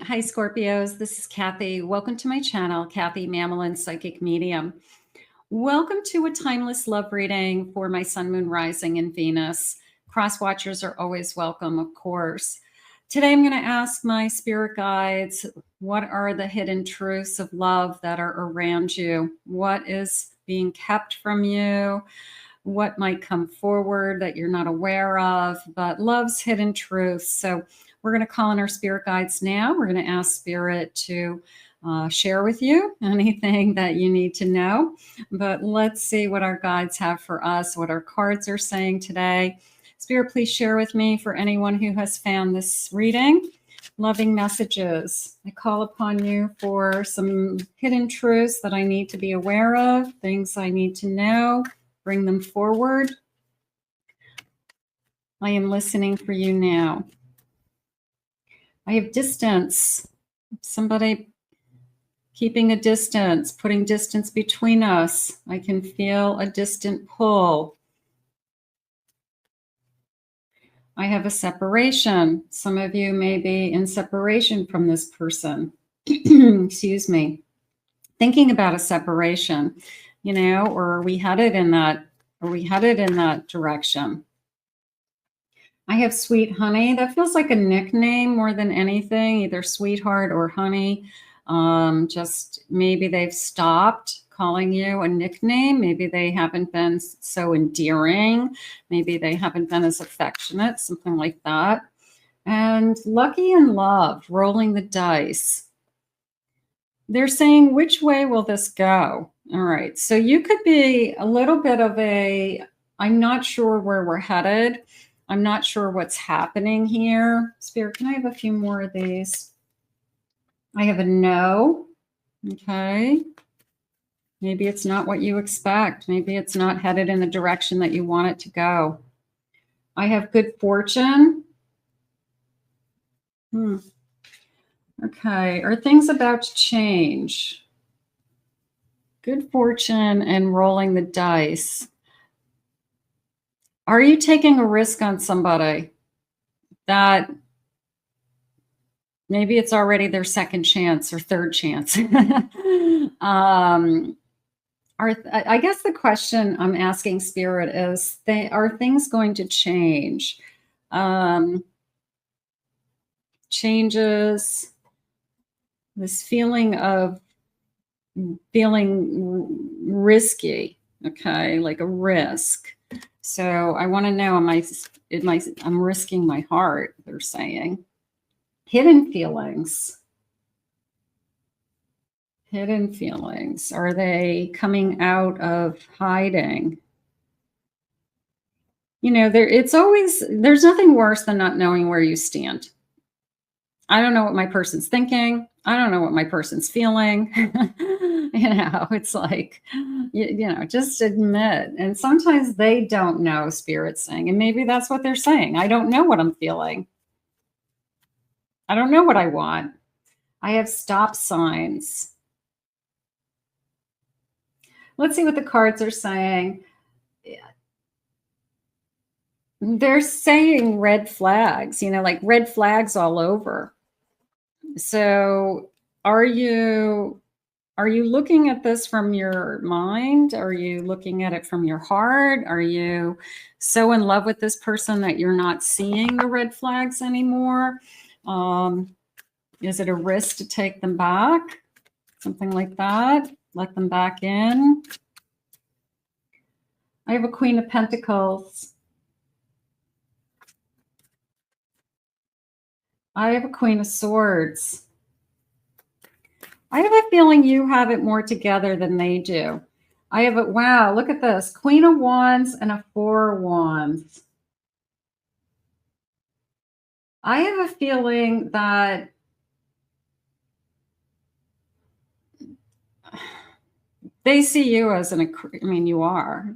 Hi, Scorpios. This is Kathy. Welcome to my channel, Kathy Mamolen, Psychic Medium. Welcome to a timeless love reading for my Sun, Moon, Rising, and Venus. Cross watchers are always welcome, of course. Today, I'm going to ask my spirit guides, what are the hidden truths of love that are around you? What is being kept from you? What might come forward that you're not aware of? But love's hidden truths. So we're going to call on our spirit guides now. We're going to ask spirit to share with you anything that you need to know. But let's see what our guides have for us, what our cards are saying today. Spirit, please share with me for anyone who has found this reading. Loving messages. I call upon you for some hidden truths that I need to be aware of, things I need to know. Bring them forward. I am listening for you now. I have distance. Somebody keeping a distance, putting distance between us. I can feel a distant pull. I have a separation. Some of you may be in separation from this person. Excuse me. Thinking about a separation, you know, or are we headed in that direction? I have sweet honey. That feels like a nickname more than anything, either sweetheart or honey. Just maybe they've stopped calling you a nickname. Maybe they haven't been so endearing. Maybe they haven't been as affectionate, something like that. And lucky in love, rolling the dice. They're saying, which way will this go? All right. So you could be a little bit of I'm not sure where we're headed. I'm not sure what's happening here. Spirit, can I have a few more of these? I have a no. Okay. Maybe it's not what you expect. Maybe it's not headed in the direction that you want it to go. I have good fortune. Okay. Are things about to change? Good fortune and rolling the dice. Are you taking a risk on somebody that maybe it's already their second chance or third chance? I guess the question I'm asking Spirit is, are things going to change? Changes, this feeling of feeling risky, okay, like a risk. So I want to know, I'm risking my heart, they're saying. Hidden feelings. Hidden feelings. Are they coming out of hiding? You know, there's nothing worse than not knowing where you stand. I don't know what my person's thinking. I don't know what my person's feeling. You know, it's like, you know, just admit. And sometimes they don't know, Spirit's saying, and maybe that's what they're saying. I don't know what I'm feeling. I don't know what I want. I have stop signs. Let's see what the cards are saying. They're saying red flags, you know, like red flags all over. So are you looking at this from your mind? Are you looking at it from your heart? Are you so in love with this person that you're not seeing the red flags anymore? Is it a risk to take them back? Something like that. Let them back in. I have a Queen of Pentacles. I have a Queen of Swords. I have a feeling you have it more together than they do. I have it. Wow, look at this. Queen of Wands and a Four of Wands. I have a feeling that they see you as you are.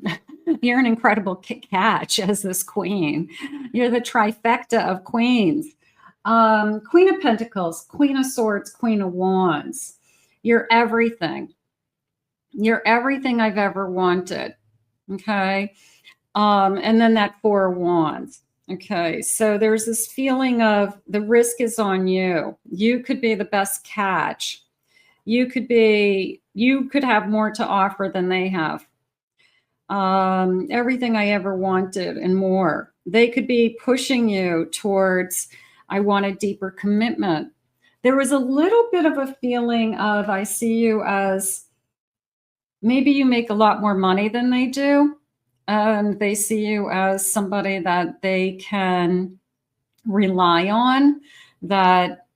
You're an incredible catch as this queen. You're the trifecta of queens. Queen of Pentacles, Queen of Swords, Queen of Wands. You're everything. You're everything I've ever wanted. Okay. And then that Four of Wands. Okay, so there's this feeling of the risk is on you. You could be the best catch. You could have more to offer than they have. Everything I ever wanted and more. They could be pushing you towards, I want a deeper commitment. There was a little bit of a feeling of, I see you as, maybe you make a lot more money than they do. And they see you as somebody that they can rely on, that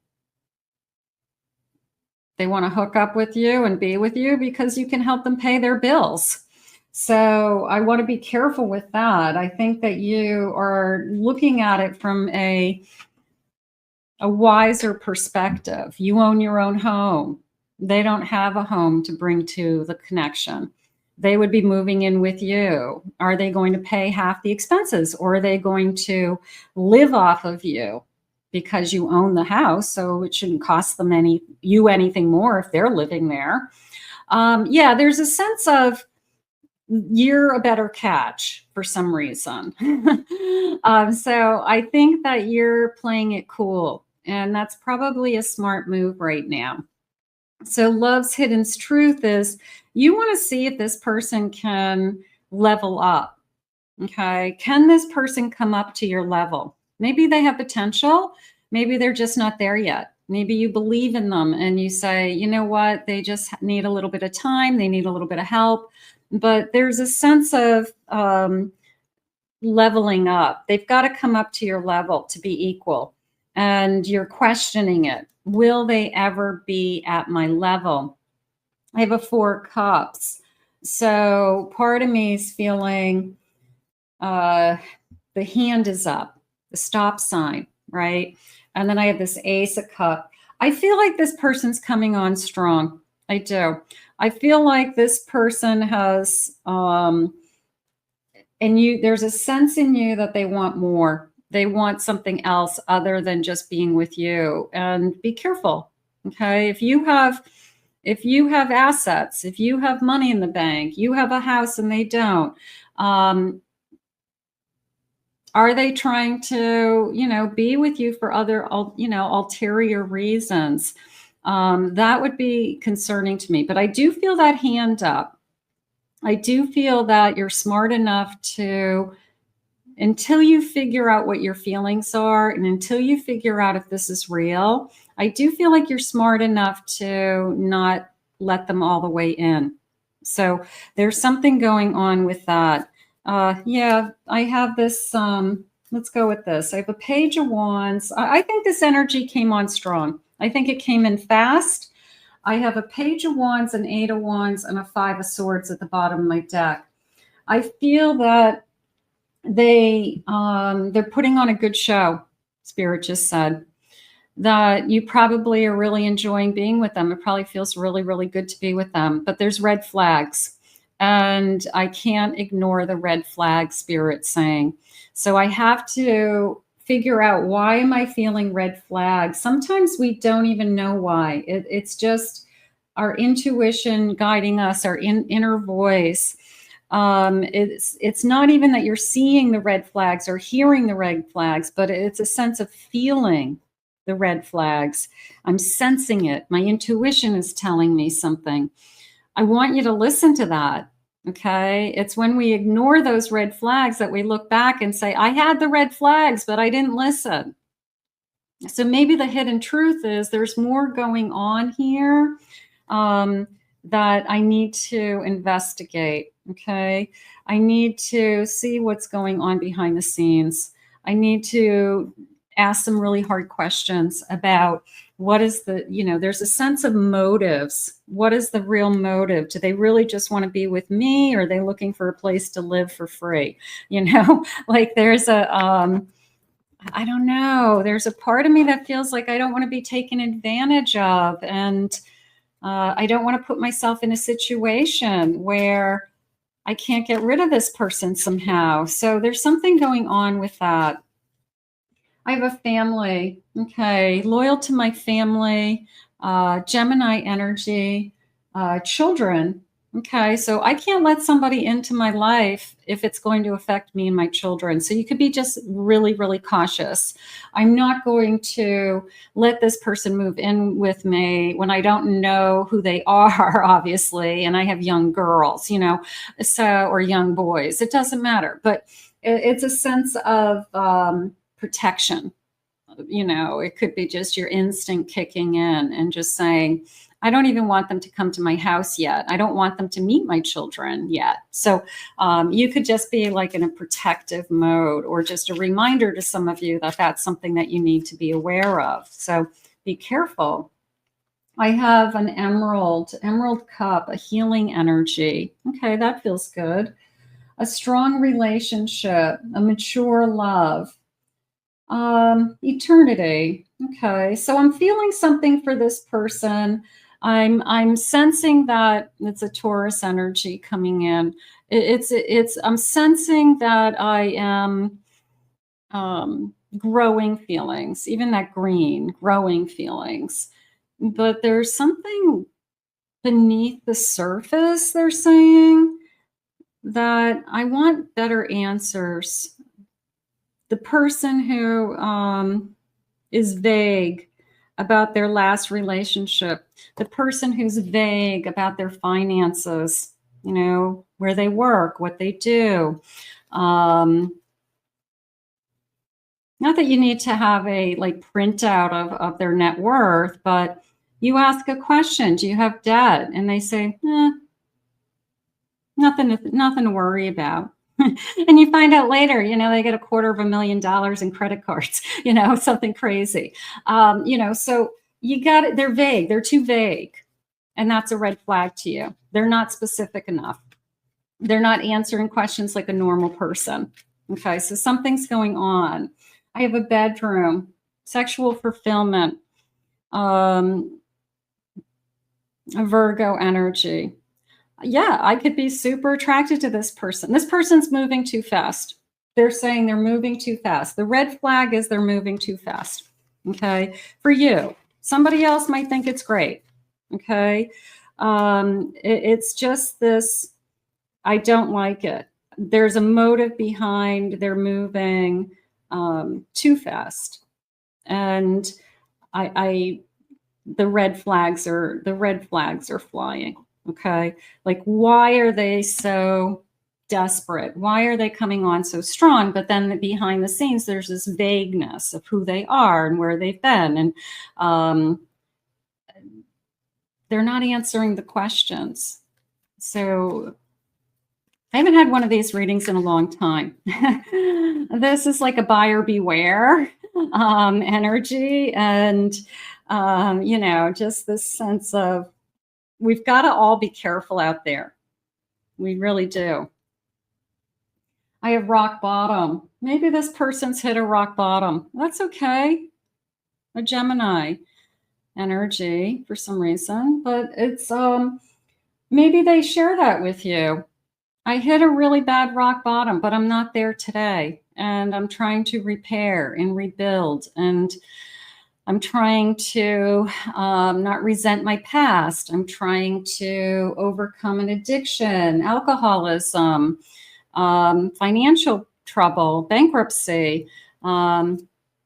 they want to hook up with you and be with you because you can help them pay their bills. So I want to be careful with that. I think that you are looking at it from a wiser perspective. You own your own home. They don't have a home to bring to the connection. They would be moving in with you. Are they going to pay half the expenses, or are they going to live off of you because you own the house? So it shouldn't cost them anything more if they're living there. Yeah, there's a sense of you're a better catch for some reason. So I think that you're playing it cool, and that's probably a smart move right now. So love's hidden truth is you want to see if this person can level up. Okay. Can this person come up to your level? Maybe they have potential. Maybe they're just not there yet. Maybe you believe in them and you say, you know what, they just need a little bit of time. They need a little bit of help. But there's a sense of leveling up. They've got to come up to your level to be equal. And you're questioning it. Will they ever be at my level? I have a 4 cups. So part of me is feeling the hand is up, the stop sign, right? And then I have this Ace of Cups. I feel like this person's coming on strong. I do. I feel like this person has, there's a sense in you that they want more. They want something else other than just being with you. And be careful, okay? If you have assets, if you have money in the bank, you have a house and they don't, are they trying to, be with you for other, ulterior reasons? That would be concerning to me. But I do feel that hand up. I do feel that you're smart enough to, until you figure out what your feelings are and until you figure out if this is real, I do feel like you're smart enough to not let them all the way in. So there's something going on with that. Yeah, I have this, let's go with this. I have a Page of Wands. I think this energy came on strong. I think it came in fast. I have a Page of Wands, an 8 of Wands, and a 5 of Swords at the bottom of my deck. I feel that they're putting on a good show. Spirit just said that you probably are really enjoying being with them. It probably feels really, really good to be with them, but there's red flags and I can't ignore the red flag, Spirit saying. So I have to figure out, why am I feeling red flags? Sometimes we don't even know why. It's just our intuition guiding us, our inner voice. It's not even that you're seeing the red flags or hearing the red flags, but it's a sense of feeling the red flags. I'm sensing it. My intuition is telling me something. I want you to listen to that. Okay. It's when we ignore those red flags that we look back and say, I had the red flags, but I didn't listen. So maybe the hidden truth is there's more going on here that I need to investigate. Okay. I need to see what's going on behind the scenes. I need to ask some really hard questions about what is there's a sense of motives. What is the real motive? Do they really just want to be with me? Or are they looking for a place to live for free? Like there's I don't know. There's a part of me that feels like I don't want to be taken advantage of. And I don't want to put myself in a situation where I can't get rid of this person somehow. So there's something going on with that. I have a family. Okay. Loyal to my family, Gemini energy, children. Okay, so I can't let somebody into my life if it's going to affect me and my children. So you could be just really, really cautious. I'm not going to let this person move in with me when I don't know who they are, obviously, and I have young girls, you know, so, or young boys. It doesn't matter, but it's a sense of protection. You know, it could be just your instinct kicking in and just saying, I don't even want them to come to my house yet. I don't want them to meet my children yet. So you could just be like in a protective mode, or just a reminder to some of you that that's something that you need to be aware of. So be careful. I have an emerald cup, a healing energy. Okay, that feels good. A strong relationship, a mature love. Eternity. Okay, so I'm feeling something for this person. I'm sensing that it's a Taurus energy coming in. It's I'm sensing that I am growing feelings, even that green, growing feelings. But there's something beneath the surface, they're saying, that I want better answers. The person who is vague about their last relationship, the person who's vague about their finances, you know, where they work, what they do. Not that you need to have a like printout of their net worth, but you ask a question, do you have debt? And they say, nothing to worry about. And you find out later, you know, they get $250,000 in credit cards, you know, something crazy. You know, so you got it. They're vague. They're too vague. And that's a red flag to you. They're not specific enough. They're not answering questions like a normal person. Okay, so something's going on. I have a bedroom, sexual fulfillment, a Virgo energy. Yeah, I could be super attracted to this person. This person's moving too fast. They're saying they're moving too fast. The red flag is they're moving too fast. Okay, for you. Somebody else might think it's great. Okay, it's just this, I don't like it. There's a motive behind their moving too fast. And the red flags are flying. Okay. Like, why are they so desperate? Why are they coming on so strong? But then behind the scenes, there's this vagueness of who they are and where they've been. And they're not answering the questions. So I haven't had one of these readings in a long time. This is like a buyer beware energy. And, you know, just this sense of, we've got to all be careful out there. We really do. I have rock bottom. Maybe this person's hit a rock bottom. That's okay. A Gemini energy for some reason, but it's maybe they share that with you. I hit a really bad rock bottom, but I'm not there today, and I'm trying to repair and rebuild, and I'm trying to not resent my past. I'm trying to overcome an addiction, alcoholism, financial trouble, bankruptcy,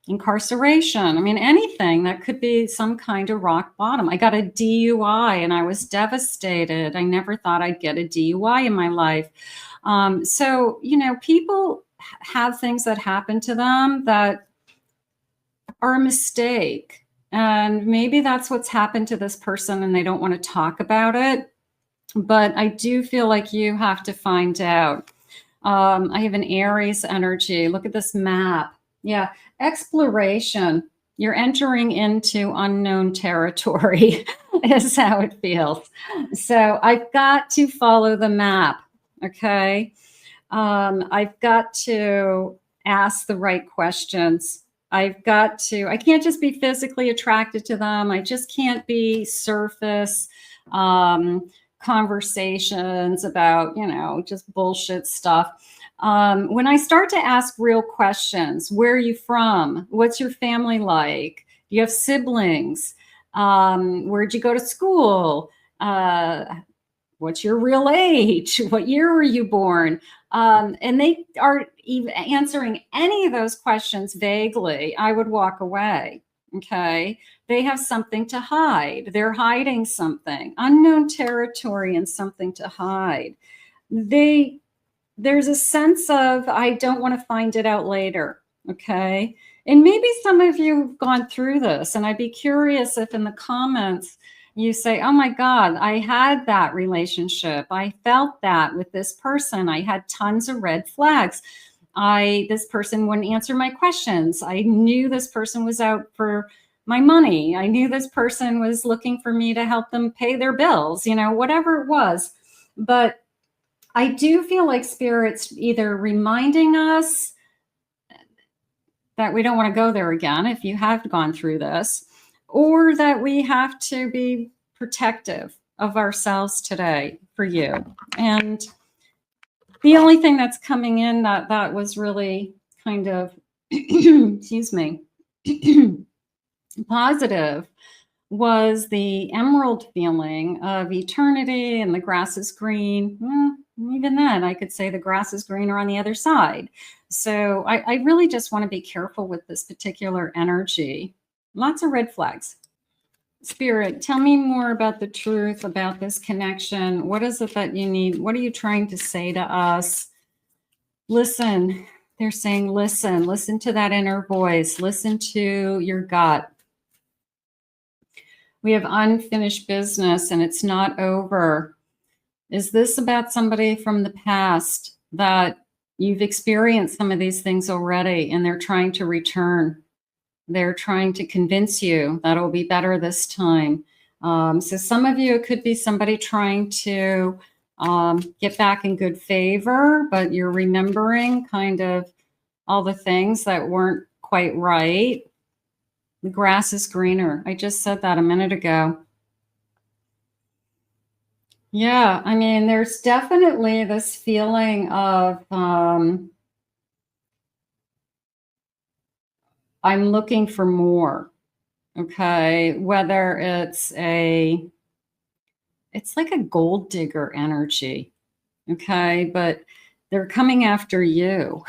incarceration. I mean, anything that could be some kind of rock bottom. I got a DUI and I was devastated. I never thought I'd get a DUI in my life. So, you know, people have things that happen to them that are a mistake. And maybe that's what's happened to this person and they don't want to talk about it. But I do feel like you have to find out. I have an Aries energy. Look at this map. Yeah, exploration. You're entering into unknown territory is how it feels. So I've got to follow the map, okay? I've got to ask the right questions. I can't just be physically attracted to them. I just can't be surface conversations about, you know, just bullshit stuff. When I start to ask real questions, where are you from? What's your family like? Do you have siblings? Where'd you go to school? what's your real age? What year were you born? And they are even answering any of those questions vaguely, I would walk away. Okay. They have something to hide. They're hiding something, unknown territory and something to hide. There's a sense of, I don't want to find it out later. Okay. And maybe some of you have gone through this, and I'd be curious if in the comments you say, oh my God, I had that relationship. I felt that with this person. I had tons of red flags. This person wouldn't answer my questions. I knew this person was out for my money. I knew this person was looking for me to help them pay their bills, whatever it was. But I do feel like Spirit's either reminding us that we don't want to go there again if you have gone through this, or that we have to be protective of ourselves today for you. And the only thing that's coming in that was really kind of, excuse me, positive was the emerald feeling of eternity and the grass is green. Even then, I could say the grass is greener on the other side. So I really just want to be careful with this particular energy. Lots of red flags. Spirit, tell me more about the truth about this connection. What is it that you need? What are you trying to say to us? Listen. They're saying, listen. Listen to that inner voice. Listen to your gut. We have unfinished business and it's not over. Is this about somebody from the past that you've experienced some of these things already and they're trying to return? They're trying to convince you that it'll be better this time. So some of you, it could be somebody trying to get back in good favor, but you're remembering kind of all the things that weren't quite right. The grass is greener. I just said that a minute ago. Yeah, I mean, there's definitely this feeling of I'm looking for more. Okay, whether it's like a gold digger energy. Okay, but they're coming after you.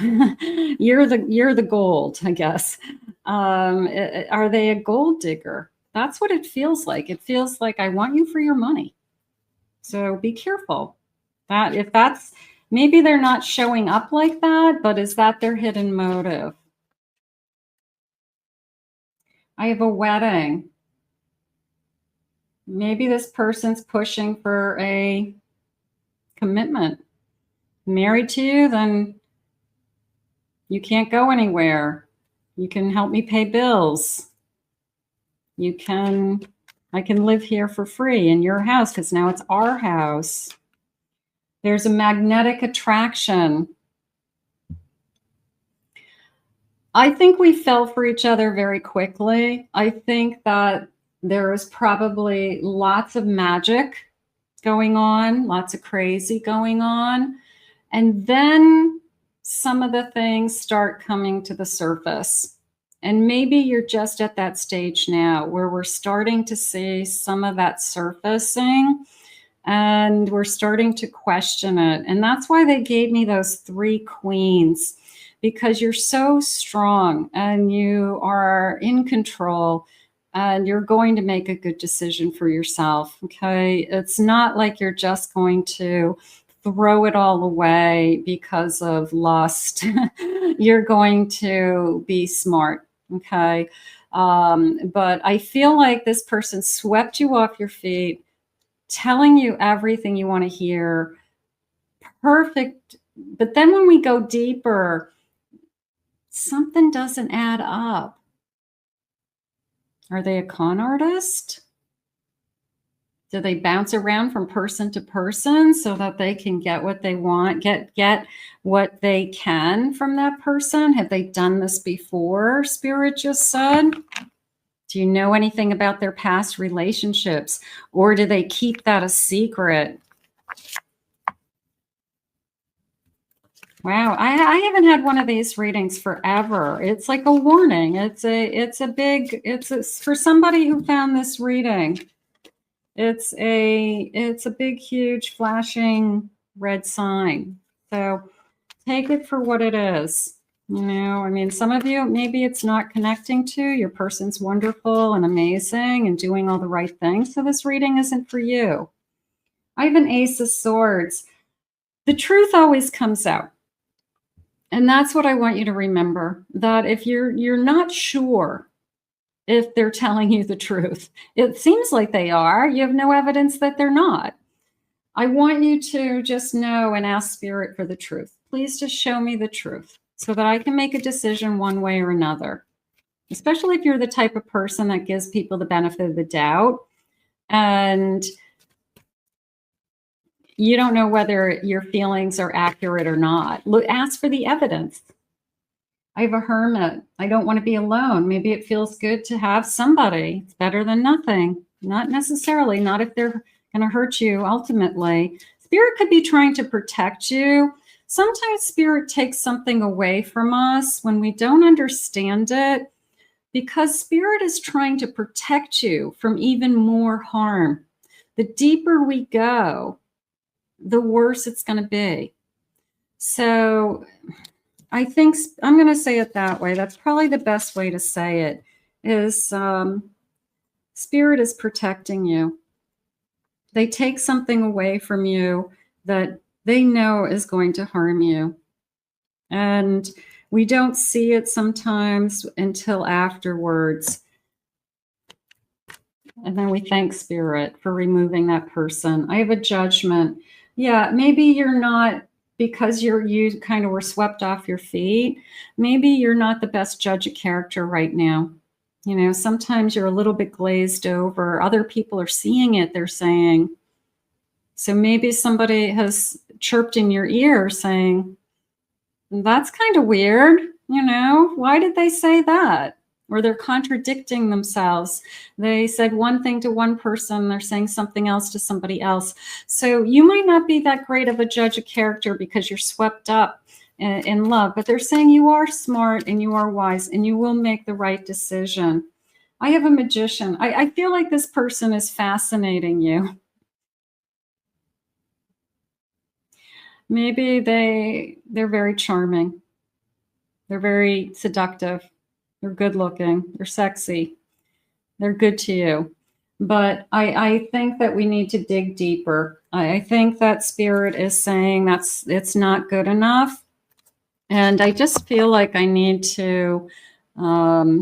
You're the gold, I guess. Are they a gold digger? That's what it feels like. It feels like I want you for your money. So be careful. That if that's, maybe they're not showing up like that, but is that their hidden motive? I have a wedding. Maybe this person's pushing for a commitment. Married to you, then you can't go anywhere. You can help me pay bills. I can live here for free in your house because now it's our house. There's a magnetic attraction. I think we fell for each other very quickly. I think that there is probably lots of magic going on, lots of crazy going on. And then some of the things start coming to the surface. And maybe you're just at that stage now where we're starting to see some of that surfacing and we're starting to question it. And that's why they gave me those 3 queens, because you're so strong and you are in control and you're going to make a good decision for yourself. Okay. It's not like you're just going to throw it all away because of lust. You're going to be smart. Okay. But I feel like this person swept you off your feet, telling you everything you want to hear. Perfect. But then when we go deeper, something doesn't add up. Are they a con artist? Do they bounce around from person to person so that they can get what they want, get what they can from that person? Have they done this before, Spirit just said? Do you know anything about their past relationships? Or do they keep that a secret? Wow, I haven't had one of these readings forever. It's like a warning. It's for somebody who found this reading. It's a big, huge, flashing red sign. So take it for what it is. You know, I mean, some of you, maybe it's not connecting to, your person's wonderful and amazing and doing all the right things. So this reading isn't for you. I have an Ace of Swords. The truth always comes out. And that's what I want you to remember, that if you're not sure if they're telling you the truth, it seems like they are, you have no evidence that they're not. I want you to just know and ask Spirit for the truth. Please just show me the truth so that I can make a decision one way or another, especially if you're the type of person that gives people the benefit of the doubt and you don't know whether your feelings are accurate or not. Look, ask for the evidence. I have a Hermit. I don't want to be alone. Maybe it feels good to have somebody. It's better than nothing. Not necessarily, not if they're going to hurt you ultimately. Spirit could be trying to protect you. Sometimes Spirit takes something away from us when we don't understand it, because Spirit is trying to protect you from even more harm. The deeper we go, the worse it's going to be. So I think I'm going to say it that way. That's probably the best way to say it, is Spirit is protecting you. They take something away from you that they know is going to harm you. And we don't see it sometimes until afterwards. And then we thank Spirit for removing that person. I have a Judgment. Yeah, maybe you're not, because you kind of were swept off your feet. Maybe you're not the best judge of character right now. You know, sometimes you're a little bit glazed over. Other people are seeing it, they're saying. So maybe somebody has chirped in your ear saying, that's kind of weird. You know, why did they say that? Or they're contradicting themselves. They said one thing to one person, they're saying something else to somebody else. So you might not be that great of a judge of character because you're swept up in love, but they're saying you are smart and you are wise and you will make the right decision. I have a Magician. I feel like this person is fascinating you. Maybe they're very charming. They're very seductive. They're good looking. They're sexy. They're good to you. But I think that we need to dig deeper. I think that Spirit is saying it's not good enough. And I just feel like I need to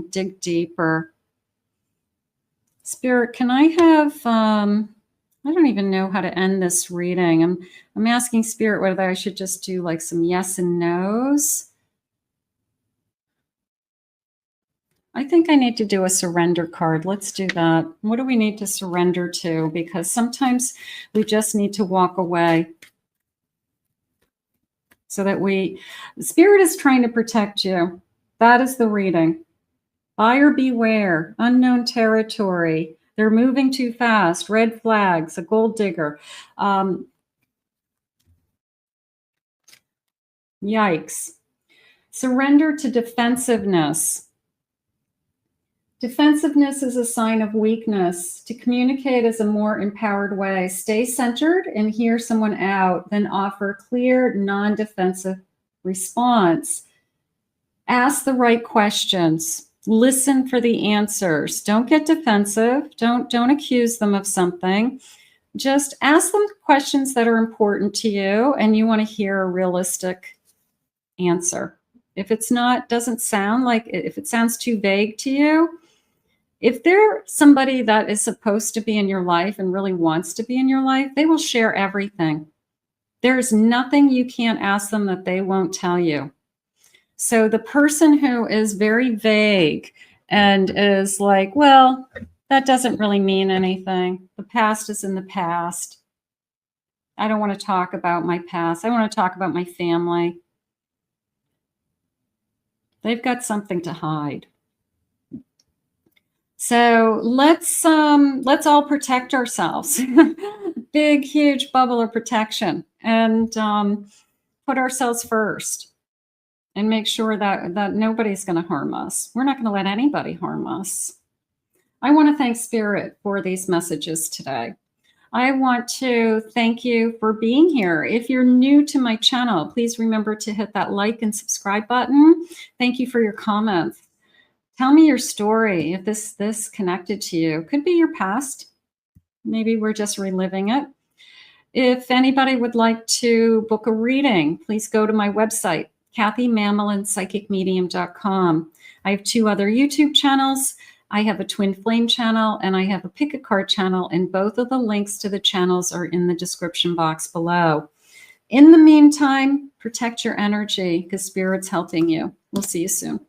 dig deeper. Spirit, can I have, I don't even know how to end this reading. I'm asking Spirit whether I should just do like some yes and no's. I think I need to do a surrender card. Let's do that. What do we need to surrender to? Because sometimes we just need to walk away so that Spirit is trying to protect you. That is the reading. Buyer beware, unknown territory. They're moving too fast. Red flags, a gold digger. Yikes. Surrender to defensiveness. Defensiveness is a sign of weakness. To communicate is a more empowered way. Stay centered and hear someone out, then offer clear, non-defensive response. Ask the right questions. Listen for the answers. Don't get defensive. Don't accuse them of something. Just ask them questions that are important to you and you want to hear a realistic answer. If it's not, doesn't sound like, if it sounds too vague to you, if they're somebody that is supposed to be in your life and really wants to be in your life, they will share everything. There's nothing you can't ask them that they won't tell you. So the person who is very vague and is like, well, that doesn't really mean anything. The past is in the past. I don't want to talk about my past. I want to talk about my family. They've got something to hide. So let's all protect ourselves. Big, huge bubble of protection, and put ourselves first, and make sure that nobody's going to harm us. We're not going to let anybody harm us. I want to thank Spirit for these messages today. I want to thank you for being here. If you're new to my channel, please remember to hit that like and subscribe button. Thank you for your comments. Tell me your story if this connected to you. Could be your past. Maybe we're just reliving it. If anybody would like to book a reading, please go to my website, KathyMamolenPsychicMedium.com. I have 2 other YouTube channels. I have a Twin Flame channel and I have a Pick a Card channel, and both of the links to the channels are in the description box below. In the meantime, protect your energy because Spirit's helping you. We'll see you soon.